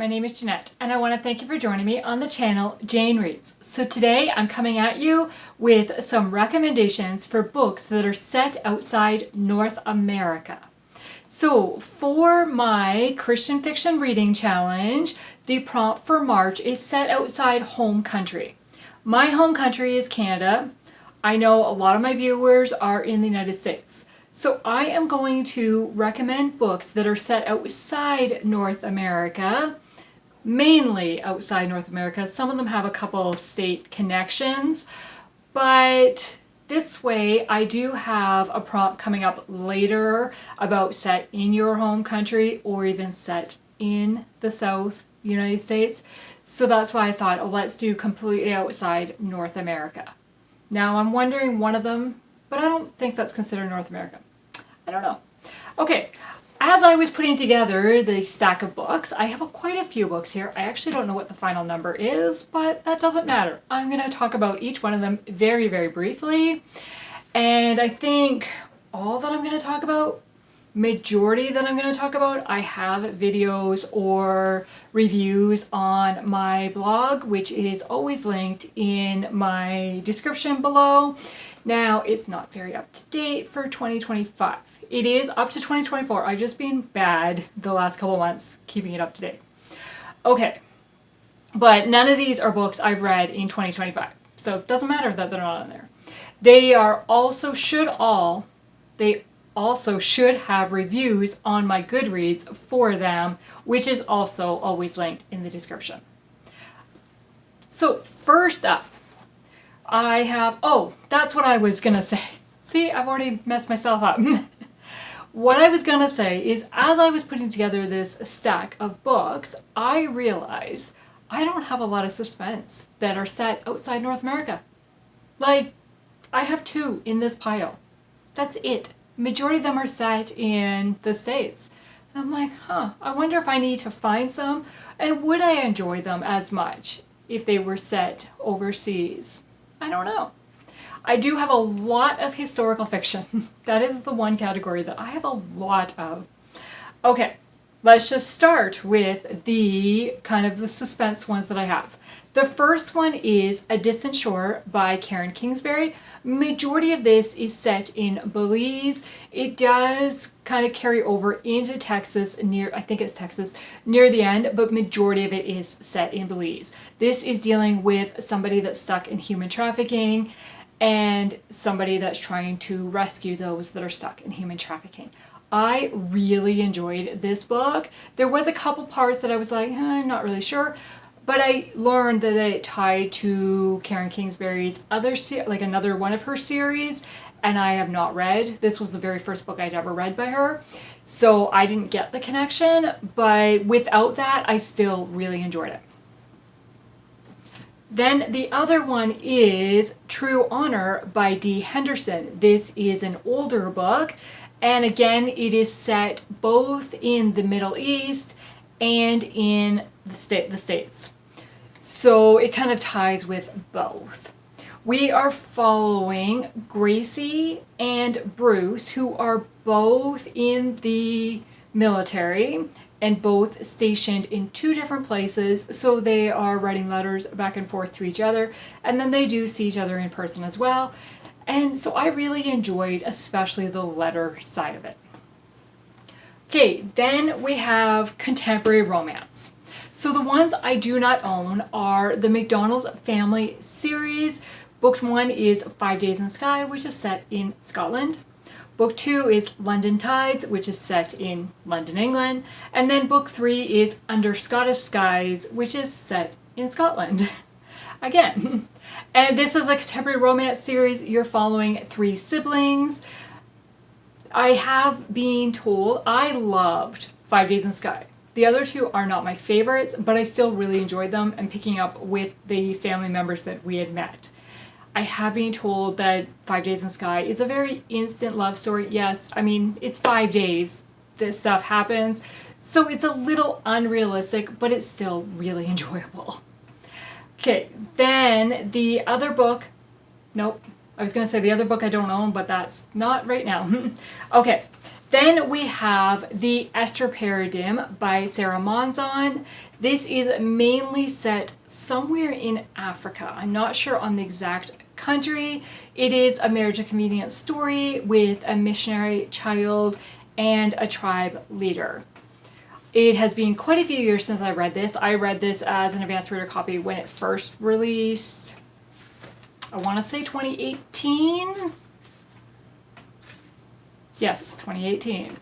my name is Jeanette, and I want to thank you for joining me on the channel Jane Reads. So today I'm coming at you with some recommendations for books that are set outside North America. So for my Christian Fiction Reading Challenge, the prompt for March is set outside home country. My home country is Canada. I know a lot of my viewers are in the United States. So I am going to recommend books that are set outside North America, mainly outside North America. Some of them have a couple state connections, but this way I do have a prompt coming up later about set in your home country or even set in the South United States. So that's why I thought, oh, let's do completely outside North America. Now I'm wondering one of them, but I don't think that's considered North America. I don't know. Okay, as I was putting together the stack of books, I have quite a few books here. I actually don't know what the final number is, but that doesn't matter. I'm going to talk about each one of them very, very briefly. And I think all that I'm going to talk about, majority that I'm going to talk about, I have videos or reviews on my blog, which is always linked in my description below. Now, it's not very up to date for 2025. It is up to 2024. I've just been bad the last couple months keeping it up to date. Okay, but none of these are books I've read in 2025. So it doesn't matter that they're not on there. They also should have reviews on my Goodreads for them, which is also always linked in the description. So first up, I have, that's what I was going to say. See, I've already messed myself up. What I was going to say is, as I was putting together this stack of books, I realized I don't have a lot of suspense that are set outside North America. Like, I have 2 in this pile. That's it. Majority of them are set in the States. And I'm like, I wonder if I need to find some, and would I enjoy them as much if they were set overseas? I don't know. I do have a lot of historical fiction. That is the one category that I have a lot of. Okay, let's just start with the kind of the suspense ones that I have. The first one is A Distant Shore by Kingsbury. Majority of this is set in Belize. It does kind of carry over into Texas I think it's Texas, near the end, but majority of it is set in Belize. This is dealing with somebody that's stuck in human trafficking and somebody that's trying to rescue those that are stuck in human trafficking. I really enjoyed this book. There was a couple parts that I was like, I'm not really sure. But I learned that it tied to Kingsbury's another one of her series, and I have not read. This was the very first book I'd ever read by her, so I didn't get the connection, but without that, I still really enjoyed it. Then the other one is True Honor by D. Henderson. This is an older book, and again, it is set both in the Middle East and in the States. So it kind of ties with both. We are following Gracie and Bruce, who are both in the military and both stationed in 2 different places. So they are writing letters back and forth to each other, and then they do see each other in person as well. And so I really enjoyed especially the letter side of it. Okay, then we have contemporary romance. So the ones I do not own are the McDonald Family series. Book 1 is 5 Days in Skye, which is set in Scotland. Book 2 is London Tides, which is set in London, England. And then book 3 is Under Scottish Skies, which is set in Scotland. Again. And this is a contemporary romance series. You're following 3 siblings. I have been told I loved 5 Days in Skye. The other 2 are not my favorites, but I still really enjoyed them and picking up with the family members that we had met. I have been told that 5 Days in Skye is a very instant love story. Yes, I mean, it's 5 days this stuff happens, so it's a little unrealistic, but it's still really enjoyable. Okay, then the other book, nope, I was going to say the other book I don't own, but that's not right now. Okay, Then we have The Esther Paradigm by Sarah Monzon. This is mainly set somewhere in Africa. I'm not sure on the exact country. It is a marriage of convenience story with a missionary child and a tribe leader. It has been quite a few years since I read this. I read this as an advanced reader copy when it first released. I want to say 2018. Yes, 2018.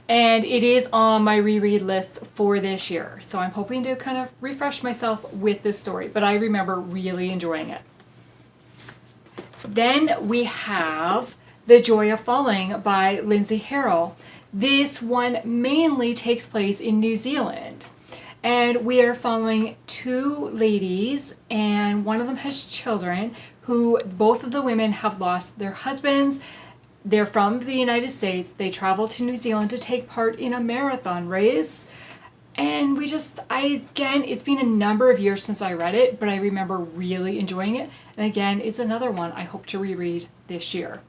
And it is on my reread list for this year. So I'm hoping to kind of refresh myself with this story, but I remember really enjoying it. Then we have The Joy of Falling by Lindsay Harrel. This one mainly takes place in New Zealand. And we are following two ladies, and one of them has children, who both of the women have lost their husbands. They're from the United States. They travel to New Zealand to take part in a marathon race. And again, it's been a number of years since I read it, but I remember really enjoying it. And again, it's another one I hope to reread this year.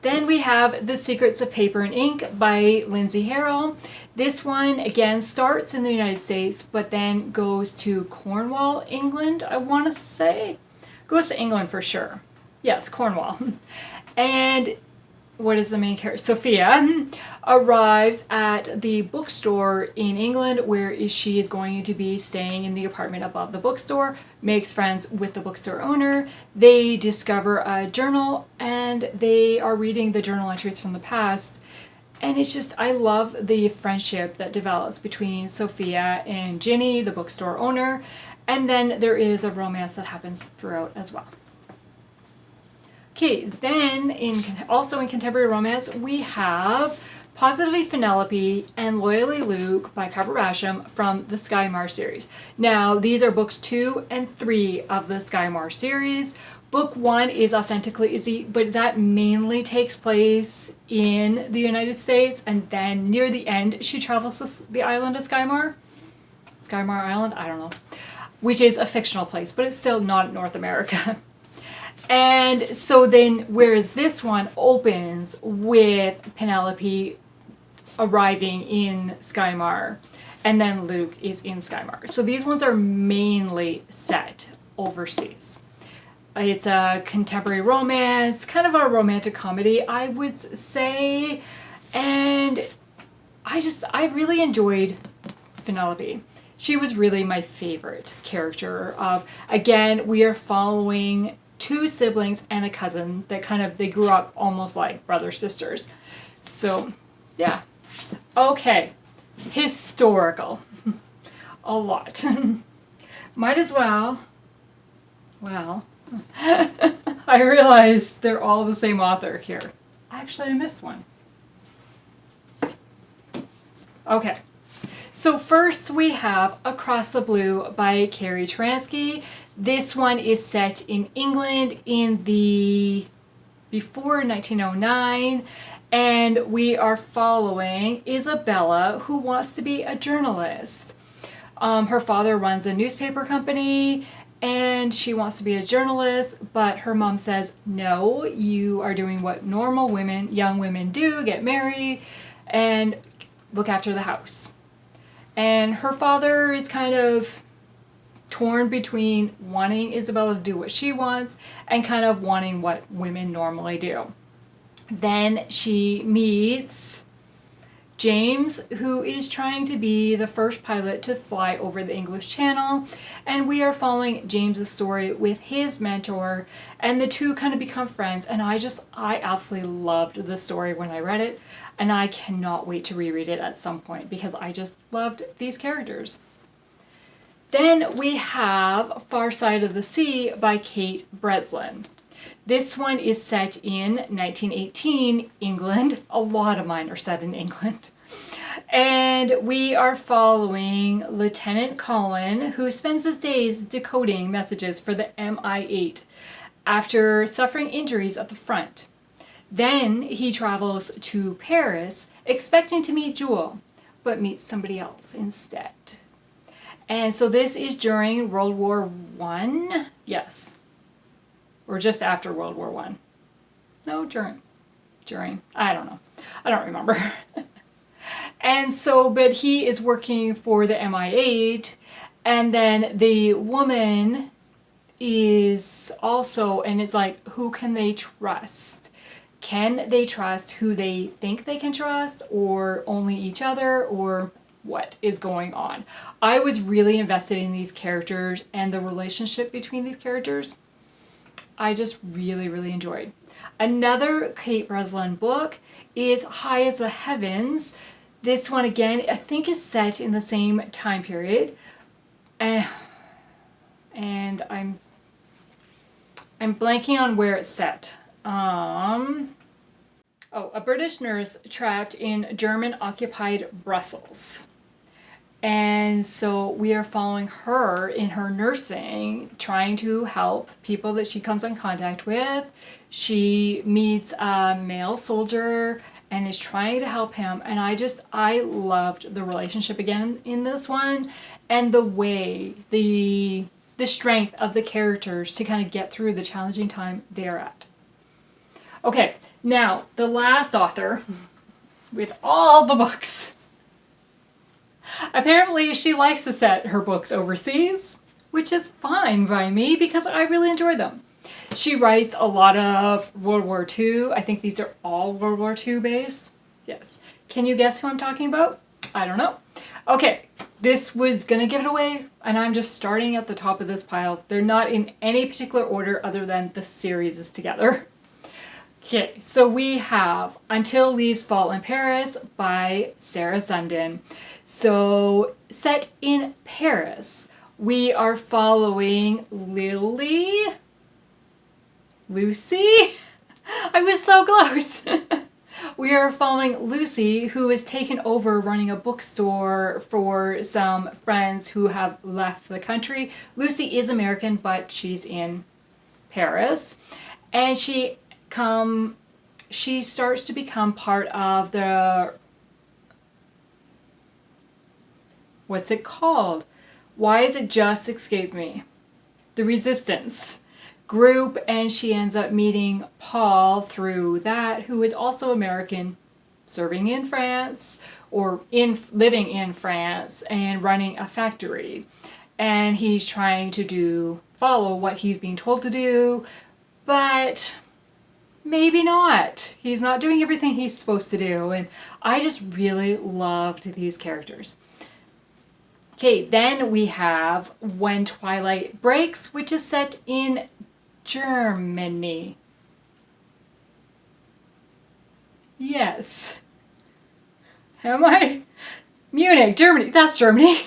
Then we have The Secrets of Paper and Ink by Lindsay Harrel. This one, again, starts in the United States, but then goes to Cornwall, England, I want to say. Goes to England for sure. Yes, Cornwall. And what is the main character? Sophia arrives at the bookstore in England where she is going to be staying in the apartment above the bookstore, makes friends with the bookstore owner. They discover a journal and they are reading the journal entries from the past. And it's just, I love the friendship that develops between Sophia and Ginny, the bookstore owner. And then there is a romance that happens throughout as well. Okay, then also in contemporary romance, we have Positively Penelope and Loyally Luke by Pepper Basham from the Skye series. Now, these are books 2 and 3 of the Skye series. Book 1 is Authentically Izzy, but that mainly takes place in the United States, and then near the end, she travels to the island of Skymar. Skymar Island? I don't know. Which is a fictional place, but it's still not North America. And so then, whereas this one opens with Penelope arriving in Skymar, and then Luke is in Skymar. So these ones are mainly set overseas. It's a contemporary romance, kind of a romantic comedy, I would say. And I really enjoyed Penelope. She was really my favorite character. Again, we are following two siblings and a cousin that they grew up almost like brother-sisters. So, yeah. Okay. Historical. A lot. Might as well. Well, I realize they're all the same author here. Actually, I missed one. Okay. So first we have Across the Blue by Carrie Turansky. This one is set in England before 1909, and we are following Isabella, who wants to be a journalist. Her father runs a newspaper company, and she wants to be a journalist, but her mom says, no, you are doing what normal women, young women do, get married, and look after the house. And her father is kind of torn between wanting Isabella to do what she wants and kind of wanting what women normally do. Then she meets James, who is trying to be the first pilot to fly over the English Channel. And we are following James's story with his mentor, and the two kind of become friends. And I absolutely loved the story when I read it. And I cannot wait to reread it at some point because I just loved these characters. Then we have Far Side of the Sea by Kate Breslin. This one is set in 1918 England. A lot of mine are set in England. And we are following Lieutenant Colin, who spends his days decoding messages for the MI8 after suffering injuries at the front. Then he travels to Paris, expecting to meet Jewel, but meets somebody else instead. And so this is during World War I? Yes. Or just after World War I. No, during. during, I don't know. I don't remember. And so, but he is working for the MI8, and then the woman is also, and it's like, who can they trust? Can they trust who they think they can trust, or only each other, or what is going on? I was really invested in these characters and the relationship between these characters. I just really, really enjoyed. Another Kate Breslin book is High as the Heavens. This one, again, I think is set in the same time period. And I'm blanking on where it's set. A British nurse trapped in German-occupied Brussels. And so we are following her in her nursing, trying to help people that she comes in contact with. She meets a male soldier and is trying to help him. And I loved the relationship again in this one, and the way, the strength of the characters to kind of get through the challenging time they're at. Okay, now the last author with all the books. Apparently she likes to set her books overseas, which is fine by me because I really enjoy them. She writes a lot of World War II. I think these are all World War II based. Yes. Can you guess who I'm talking about? I don't know. Okay, this was going to give it away, and I'm just starting at the top of this pile. They're not in any particular order other than the series is together. Okay, so we have Until Leaves Fall in Paris by Sarah Sundin. So, set in Paris, we are following Lucy? I was so close! We are following Lucy, who is taken over running a bookstore for some friends who have left the country. Lucy is American, but she's in Paris. And she starts to become part of the, what's it called? Why is it just escaped me? The Resistance group, and she ends up meeting Paul through that, who is also American, serving in France, or living in France and running a factory. And he's trying to follow what he's being told to do, but maybe not. He's not doing everything he's supposed to do, and I just really loved these characters. Okay, then we have When Twilight Breaks, which is set in Germany. Yes. Am I? Munich, Germany. That's Germany.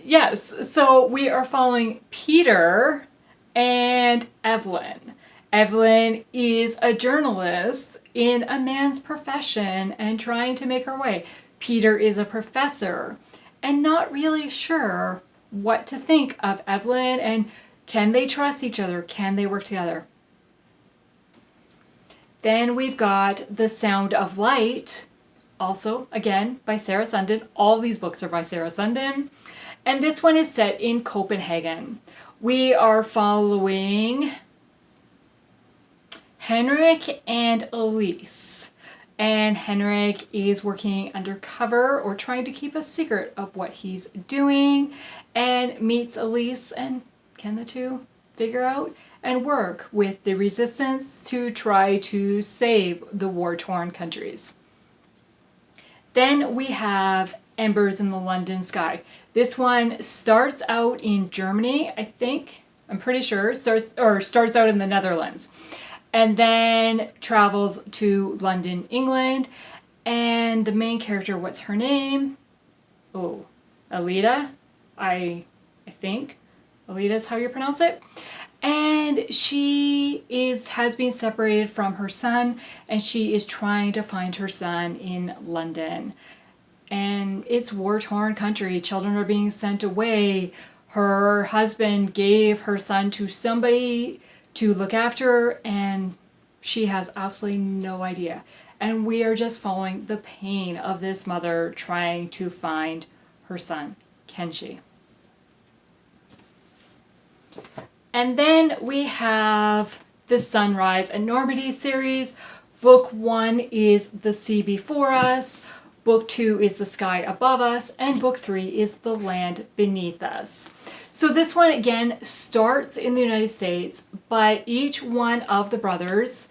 Yes, so we are following Peter and Evelyn. Evelyn is a journalist in a man's profession and trying to make her way. Peter is a professor and not really sure what to think of Evelyn, and can they trust each other? Can they work together? Then we've got The Sound of Light, also, again, by Sarah Sundin. All these books are by Sarah Sundin. And this one is set in Copenhagen. We are following Henrik and Elise. And Henrik is working undercover or trying to keep a secret of what he's doing, and meets Elise, and can the two figure out and work with the resistance to try to save the war-torn countries. Then we have Embers in the London Sky. This one starts out in Germany, I think. I'm pretty sure. Starts out in the Netherlands. And then travels to London, England. And the main character, what's her name? Oh, Alida, I think. Alida is how you pronounce it. And she has been separated from her son, and she is trying to find her son in London. And it's war-torn country. Children are being sent away. Her husband gave her son to somebody to look after, and she has absolutely no idea. And we are just following the pain of this mother trying to find her son. Can she? And then we have the Sunrise and Normandy series. Book 1 is The Sea Before Us. Book 2 is The Sky Above Us. And Book 3 is The Land Beneath Us. So this one, again, starts in the United States, but each one of the brothers,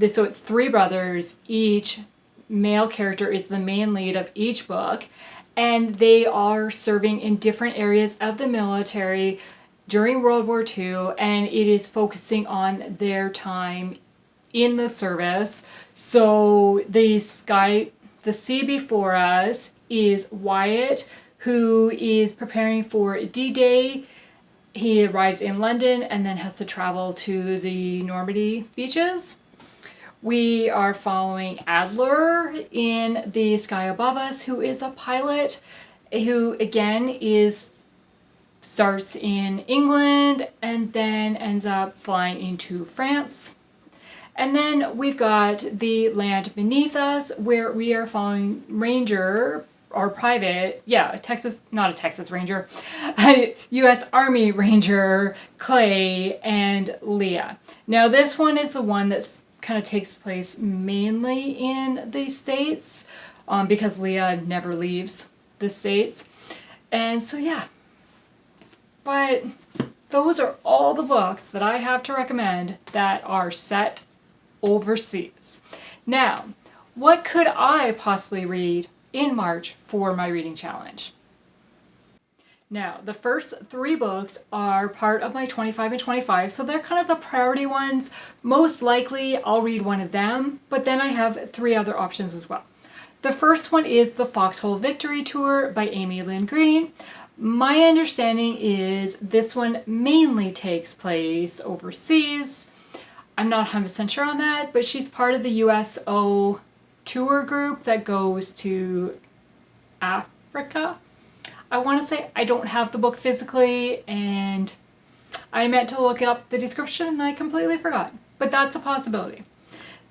so it's 3 brothers, each male character is the main lead of each book, and they are serving in different areas of the military during World War II, and it is focusing on their time in the service. So the Sea Before Us is Wyatt, who is preparing for D-Day. He arrives in London and then has to travel to the Normandy beaches. We are following Adler in The Sky Above Us, who is a pilot who, again, starts in England and then ends up flying into France. And then we've got The Land Beneath Us, where we are following Ranger, or private, not a Texas Ranger, U.S. Army Ranger, Clay, and Leah. Now this one is the one that's kind of takes place mainly in the States, because Leah never leaves the States. And so yeah, but those are all the books that I have to recommend that are set overseas. Now, what could I possibly read in March for my reading challenge? Now, the first 3 books are part of my 25 and 25, so they're kind of the priority ones. Most likely I'll read one of them, but then I have 3 other options as well. The first one is The Foxhole Victory Tour by Amy Lynn Green. My understanding is this one mainly takes place overseas. I'm not 100% sure on that, but she's part of the USO tour group that goes to Africa. I want to say, I don't have the book physically, and I meant to look up the description and I completely forgot, but that's a possibility.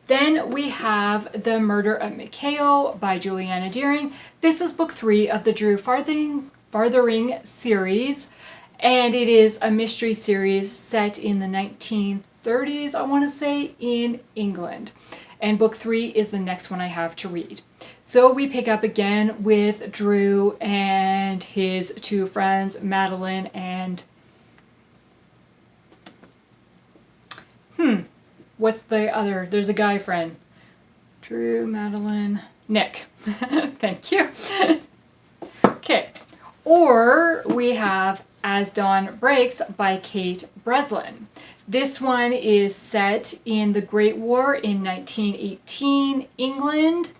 Then we have The Murder at Mikao by Juliana Deering. This is book 3 of the Drew Farthering series, and it is a mystery series set in the 1930s, I want to say, in England. And book 3 is the next one I have to read. So we pick up again with Drew and his 2 friends, Madeline and... what's the other? There's a guy friend. Drew, Madeline, Nick. Thank you. Okay. Or we have As Dawn Breaks by Kate Breslin. This one is set in the Great War in 1918 England.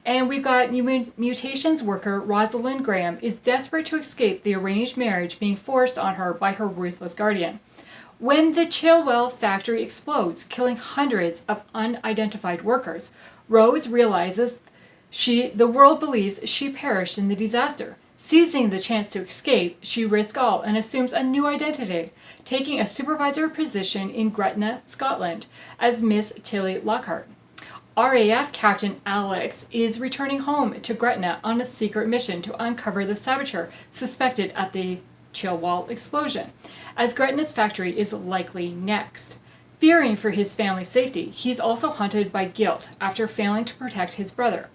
And we've got mutations worker Rosalind Graham is desperate to escape the arranged marriage being forced on her by her ruthless guardian. When the Chilwell factory explodes, killing hundreds of unidentified workers, Rose realizes the world believes she perished in the disaster. Seizing the chance to escape, she risks all and assumes a new identity, taking a supervisor position in Gretna, Scotland, as Miss Tilly Lockhart. RAF Captain Alex is returning home to Gretna on a secret mission to uncover the saboteur suspected at the Chilwell explosion, as Gretna's factory is likely next. Fearing for his family's safety, he's also haunted by guilt after failing to protect his brother.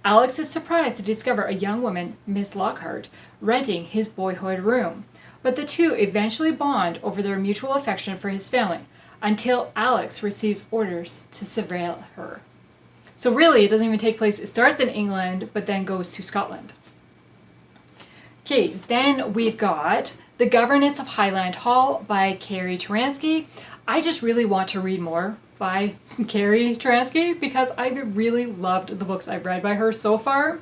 Alex is surprised to discover a young woman, Miss Lockhart, renting his boyhood room, but the two eventually bond over their mutual affection for his family, until Alex receives orders to surveil her. So really, it doesn't even take place, it starts in England, but then goes to Scotland. Okay, then we've got The Governess of Highland Hall by Carrie Turansky. I just really want to read more by Carrie Turansky because I really loved the books I've read by her so far.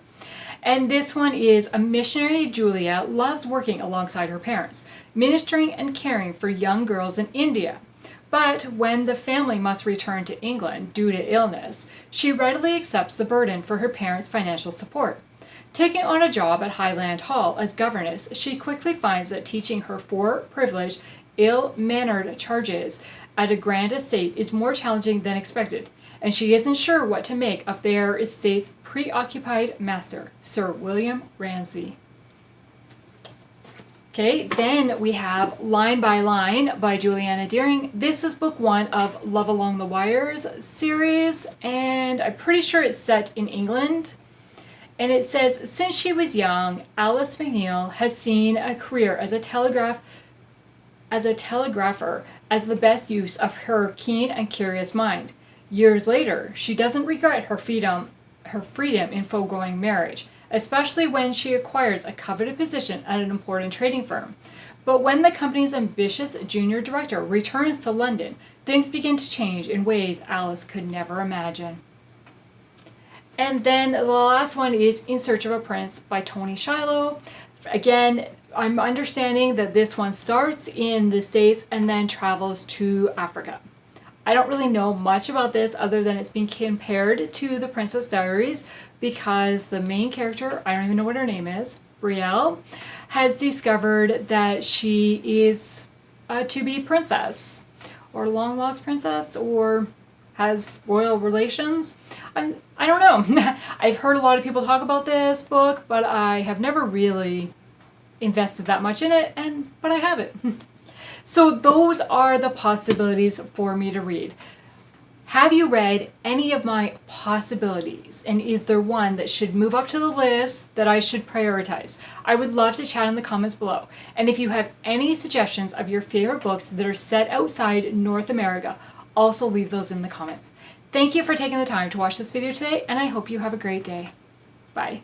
And this one is A Missionary Julia loves working alongside her parents, ministering and caring for young girls in India. But when the family must return to England due to illness, she readily accepts the burden for her parents' financial support. Taking on a job at Highland Hall as governess, she quickly finds that teaching her 4 privileged, ill-mannered charges at a grand estate is more challenging than expected, and she isn't sure what to make of their estate's preoccupied master, Sir William Ramsay. Okay, then we have Line by Line by Juliana Deering. This is book 1 of Love Along the Wires series, and I'm pretty sure it's set in England. And it says, since she was young, Alice McNeil has seen a career as a telegrapher as the best use of her keen and curious mind. Years later, she doesn't regret her freedom in foregoing marriage, especially when she acquires a coveted position at an important trading firm. But when the company's ambitious junior director returns to London, things begin to change in ways Alice could never imagine. And then the last one is In Search of a Prince by Tony Shiloh. Again, I'm understanding that this one starts in the States and then travels to Africa. I don't really know much about this other than it's being compared to The Princess Diaries because the main character, I don't even know what her name is, Brielle, has discovered that she is a to-be princess or long-lost princess or has royal relations. I don't know. I've heard a lot of people talk about this book, but I have never really invested that much in it, but I have it. So those are the possibilities for me to read. Have you read any of my possibilities? And is there one that should move up to the list that I should prioritize? I would love to chat in the comments below. And if you have any suggestions of your favorite books that are set outside North America, also leave those in the comments. Thank you for taking the time to watch this video today, and I hope you have a great day. Bye.